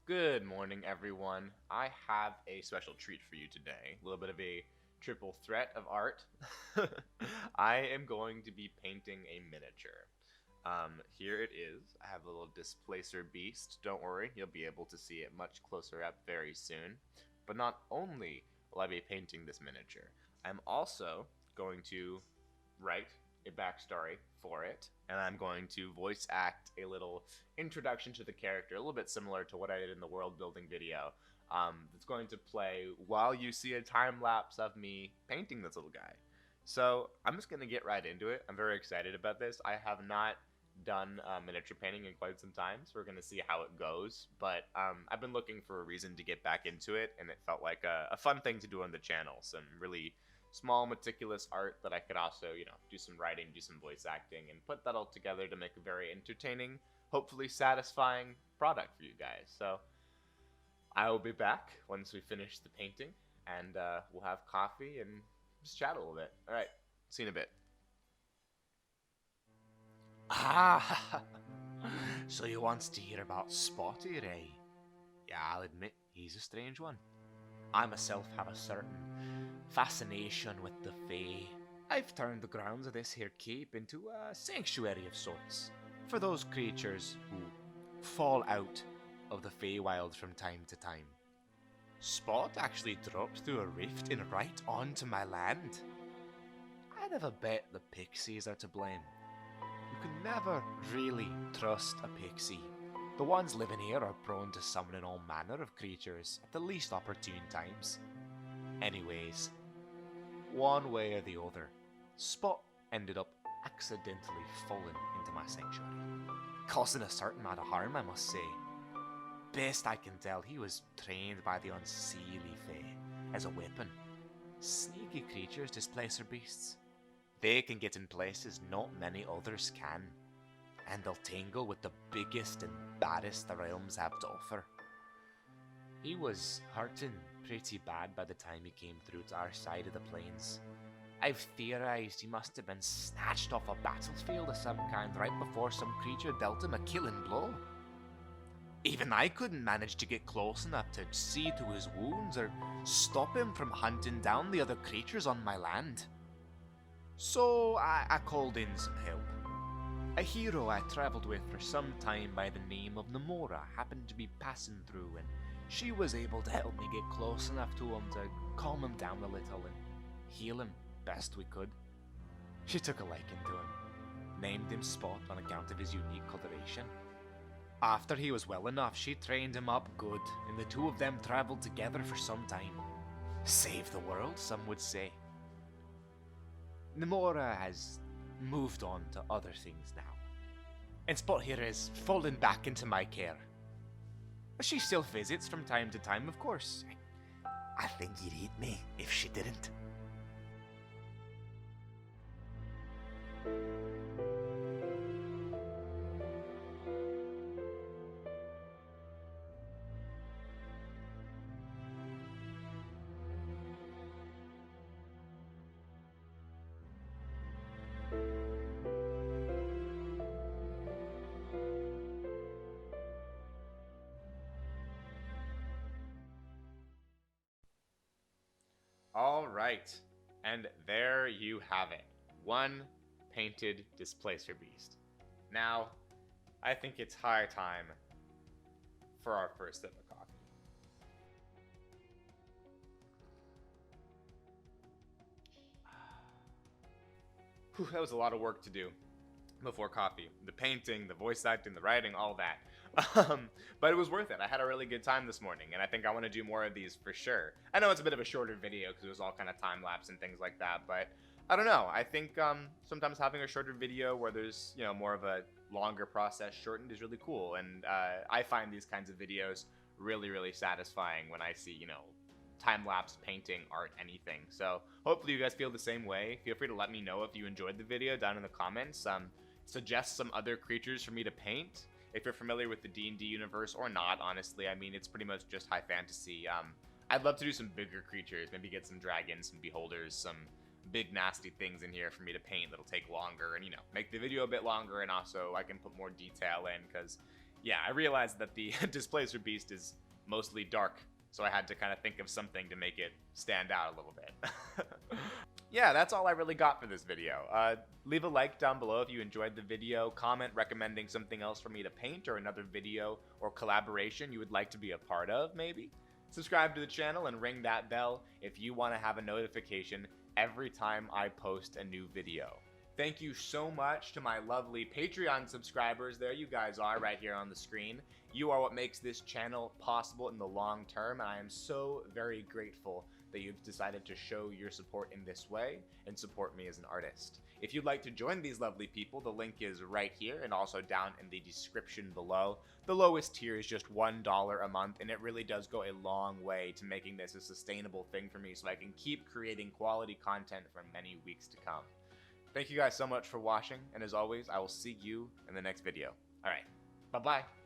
Good morning, everyone. I have a special treat for you today. A little bit of a triple threat of art. I am going to be painting a miniature. Here it is. I have a little displacer beast. Don't worry, you'll be able to see it much closer up very soon. But not only will I be painting this miniature, I'm also going to write a backstory for it, and I'm going to voice act a little introduction to the character, a little bit similar to what I did in the world building video. It's going to play while you see a time lapse of me painting this little guy. So I'm just going to get right into it. I'm very excited about this. I have not done miniature painting in quite some time, so we're going to see how it goes. But I've been looking for a reason to get back into it, and it felt like a fun thing to do on the channel. Some really small, meticulous art that I could also, do some writing, do some voice acting, and put that all together to make a very entertaining, hopefully satisfying product for you guys. So I will be back once we finish the painting, and we'll have coffee and just chat a little bit. All right, see you in a bit. Ah, so you wants to hear about Spotty, eh? Yeah, I'll admit, he's a strange one. I myself have a certain fascination with the Fae. I've turned the grounds of this here keep into a sanctuary of sorts for those creatures who fall out of the Feywild from time to time. Spot actually dropped through a rift and right onto my land. I'd have a bet the pixies are to blame. You can never really trust a pixie. The ones living here are prone to summoning all manner of creatures at the least opportune times. Anyways, one way or the other, Spot ended up accidentally falling into my sanctuary, causing a certain amount of harm, I must say. Best I can tell, he was trained by the unseelie Fae as a weapon. Sneaky creatures, displacer beasts. They can get in places not many others can, and they'll tangle with the biggest and baddest the realms have to offer. He was hurting pretty bad by the time he came through to our side of the plains. I've theorized he must have been snatched off a battlefield of some kind right before some creature dealt him a killing blow. Even I couldn't manage to get close enough to see to his wounds or stop him from hunting down the other creatures on my land. So I called in some help. A hero I travelled with for some time by the name of Namora happened to be passing through, and she was able to help me get close enough to him to calm him down a little and heal him best we could. She took a liking to him, named him Spot on account of his unique coloration. After he was well enough, she trained him up good, and the two of them travelled together for some time. Saved the world, some would say. Namora has moved on to other things now, and Spot here is fallen back into my care. She still visits from time to time, of course. I think he'd eat me if she didn't. All right, and there you have it. One painted displacer beast. Now, I think it's high time for our first sip of coffee. Whew, that was a lot of work to do before coffee. The painting, the voice acting, the writing, all that. But it was worth it. I had a really good time this morning, and I think I want to do more of these for sure. I know it's a bit of a shorter video because it was all kind of time lapse and things like that, but I don't know. I think sometimes having a shorter video where there's more of a longer process shortened is really cool, and I find these kinds of videos really, really satisfying when I see time lapse painting, art, anything. So hopefully you guys feel the same way. Feel free to let me know if you enjoyed the video down in the comments. Suggest some other creatures for me to paint. If you're familiar with the D&D universe or not, honestly, I mean, it's pretty much just high fantasy. I'd love to do some bigger creatures, maybe get some dragons, some beholders, some big nasty things in here for me to paint that'll take longer and, make the video a bit longer, and also I can put more detail in because, yeah, I realized that the Displacer Beast is mostly dark, so I had to kind of think of something to make it stand out a little bit. Yeah, that's all I really got for this video. Leave a like down below if you enjoyed the video, comment recommending something else for me to paint or another video or collaboration you would like to be a part of, maybe. Subscribe to the channel and ring that bell if you want to have a notification every time I post a new video. Thank you so much to my lovely Patreon subscribers. There you guys are right here on the screen. You are what makes this channel possible in the long term, and I am so very grateful that you've decided to show your support in this way and support me as an artist. If you'd like to join these lovely people, the link is right here and also down in the description below. The lowest tier is just $1 a month, and it really does go a long way to making this a sustainable thing for me so I can keep creating quality content for many weeks to come. Thank you guys so much for watching, and as always, I will see you in the next video. Alright, bye-bye.